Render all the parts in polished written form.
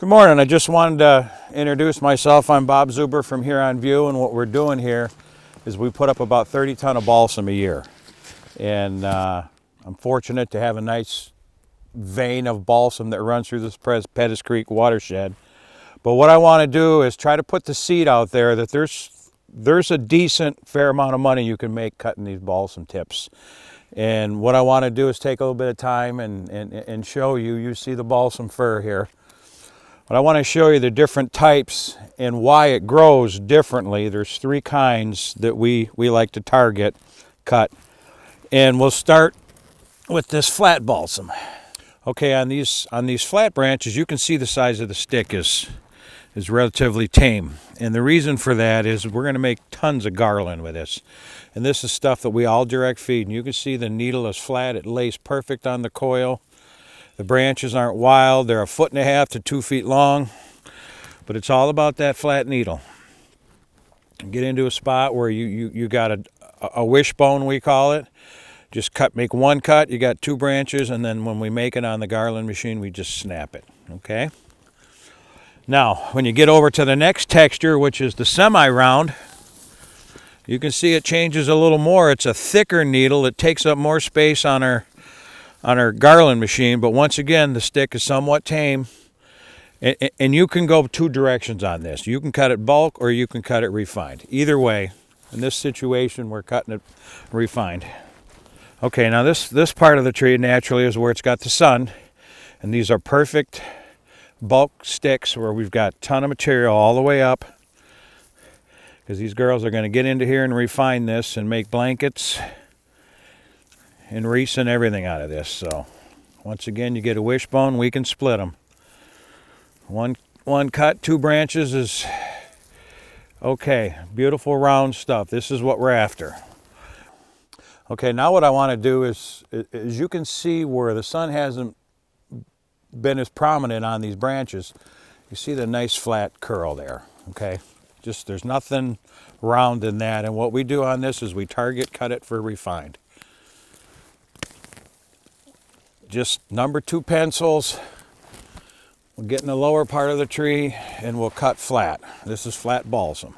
Good morning. I just wanted to introduce myself. I'm Bob Zuber from Here on View, and what we're doing here is we put up about 30 ton of balsam a year. And I'm fortunate to have a nice vein of balsam that runs through this Pettis Creek watershed. But what I want to do is try to put the seed out there that there's a decent fair amount of money you can make cutting these balsam tips. And what I want to do is take a little bit of time and show you. You see the balsam fir here. But I want to show you the different types and why it grows differently. There's three kinds that we like to target, cut. And we'll start with this flat balsam. Okay, on these flat branches, you can see the size of the stick is relatively tame. And the reason for that is we're going to make tons of garland with this. And this is stuff that we all direct feed. And you can see the needle is flat. It lays perfect on the coil. The branches aren't wild. They're 1.5 to 2 feet long. But it's all about that flat needle. Get into a spot where you got a wishbone, we call it. Just make one cut. You got 2 branches. And then when we make it on the garland machine, we just snap it. Okay? Now, when you get over to the next texture, which is the semi-round, you can see it changes a little more. It's a thicker needle. It takes up more space on our garland machine, but once again, the stick is somewhat tame. And you can go 2 directions on this. You can cut it bulk or you can cut it refined. Either way, in this situation, we're cutting it refined. Okay, now this part of the tree naturally is where it's got the sun, and these are perfect bulk sticks where we've got a ton of material all the way up, because these girls are going to get into here and refine this and make blankets and wreaths and everything out of this. So once again, you get a wishbone, we can split them. One cut, 2 branches is okay. Beautiful round stuff. This is what we're after. Okay, now what I want to do is you can see where the sun hasn't been as prominent on these branches. You see the nice flat curl there. Okay, just there's nothing round in that. And what we do on this is we target cut it for refined. Just number 2 pencils. We'll get in the lower part of the tree and we'll cut flat. This is flat balsam.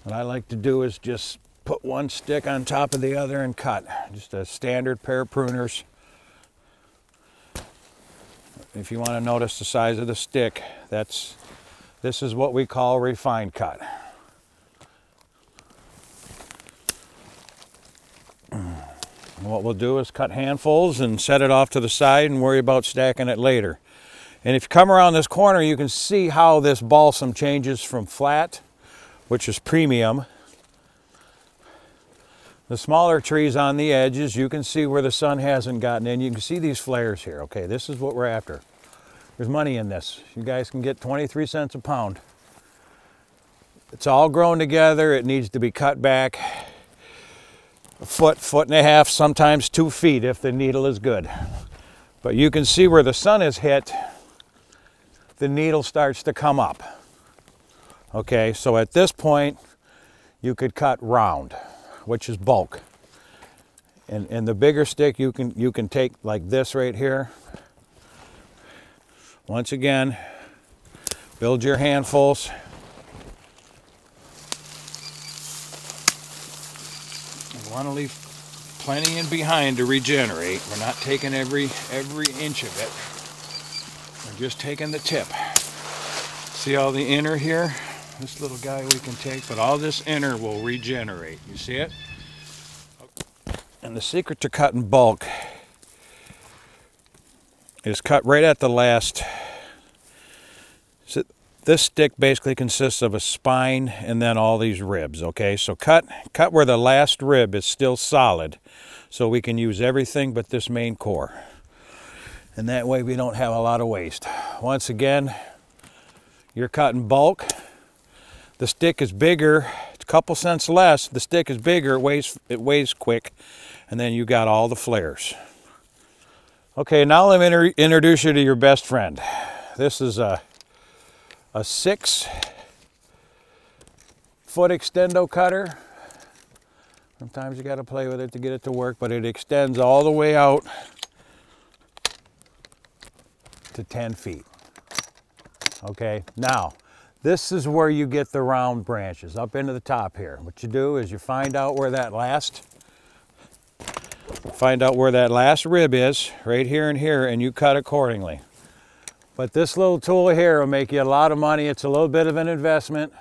What I like to do is just put one stick on top of the other and cut. Just a standard pair of pruners. If you want to notice the size of the stick, this is what we call refined cut. What we'll do is cut handfuls and set it off to the side and worry about stacking it later. And if you come around this corner, you can see how this balsam changes from flat, which is premium. The smaller trees on the edges, you can see where the sun hasn't gotten in. You can see these flares here. Okay, this is what we're after. There's money in this. You guys can get 23 cents a pound. It's all grown together. It needs to be cut back a foot, 1.5 feet, sometimes 2 feet if the needle is good. But you can see where the sun is hit, the needle starts to come up. Okay, so at this point, you could cut round, which is bulk. And the bigger stick you can take like this right here. Once again, build your handfuls. You want to leave plenty in behind to regenerate. We're not taking every inch of it. We're just taking the tip. See all the inner here? This little guy we can take, but all this inner will regenerate. You see it? And the secret to cutting bulk is cut right at the last. So this stick basically consists of a spine and then all these ribs, okay? So cut where the last rib is still solid, so we can use everything but this main core. And that way we don't have a lot of waste. Once again, you're cutting bulk. The stick is bigger, it's a couple cents less. The stick is bigger, it weighs quick, and then you got all the flares. Okay, now let me introduce you to your best friend. This is a 6-foot extendo cutter. Sometimes you got to play with it to get it to work, but it extends all the way out to 10 feet. Okay, now this is where you get the round branches up into the top here. What you do is you find out where that last rib is, right here and here, and you cut accordingly. But this little tool here will make you a lot of money. It's a little bit of an investment,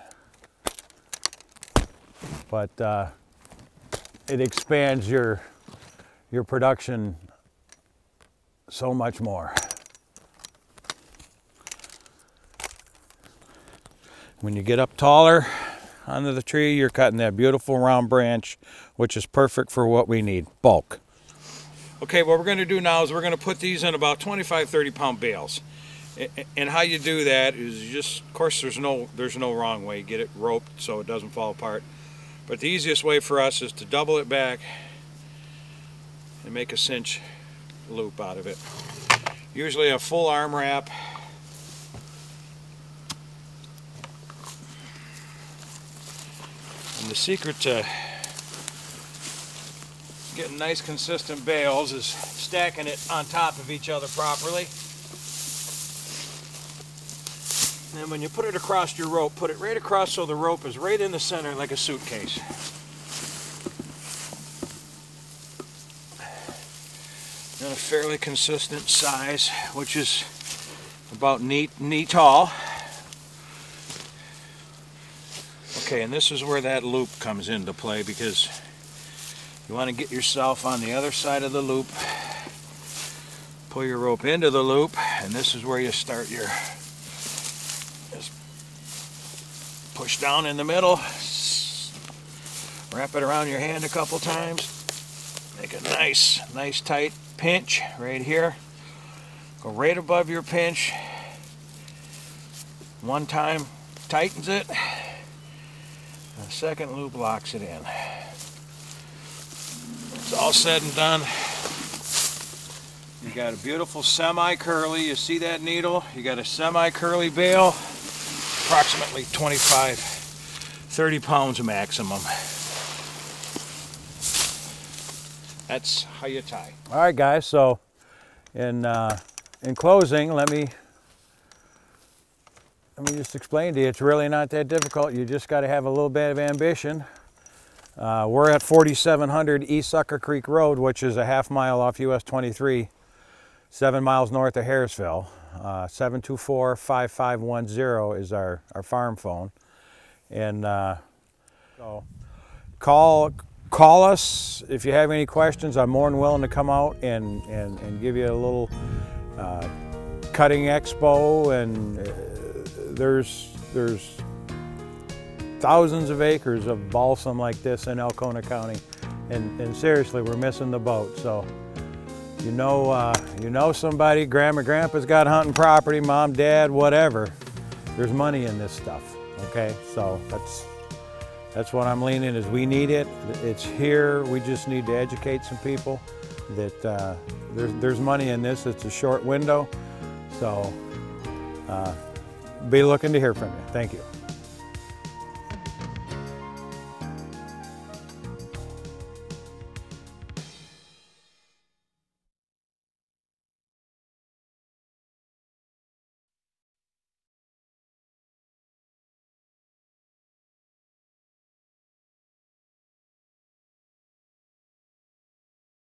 but it expands your production so much more. When you get up taller onto the tree, you're cutting that beautiful round branch, which is perfect for what we need, bulk. Okay, what we're going to do now is we're going to put these in about 25-30 pound bales. And how you do that is you just, of course there's no wrong way. Get it roped so it doesn't fall apart. But the easiest way for us is to double it back and make a cinch loop out of it. Usually a full arm wrap. And the secret to getting nice consistent bales is stacking it on top of each other properly. And when you put it across your rope, put it right across so the rope is right in the center like a suitcase. And a fairly consistent size, which is about knee tall. Okay, and this is where that loop comes into play, because you want to get yourself on the other side of the loop, pull your rope into the loop, and this is where you start your, just push down in the middle, wrap it around your hand a couple times, make a nice tight pinch right here, go right above your pinch, one time tightens it, and the second loop locks it in. It's all said and done. You got a beautiful semi-curly, you see that needle? You got a semi-curly bale, approximately 25-30 pounds maximum. That's how you tie. All right, guys, so in closing, let me just explain to you, it's really not that difficult. You just got to have a little bit of ambition. We're at 4700 East Sucker Creek Road, which is a half mile off US 23, 7 miles north of Harrisville. 724-5510 is our farm phone. And so call us if you have any questions. I'm more than willing to come out and give you a little cutting expo. And there's thousands of acres of balsam like this in Elkona County, and seriously, we're missing the boat. So you know somebody, grandma, grandpa's got hunting property, mom, dad, whatever. There's money in this stuff. Okay, so that's what I'm leaning, is we need it. It's here. We just need to educate some people that there's money in this. It's a short window, so be looking to hear from you. Thank you.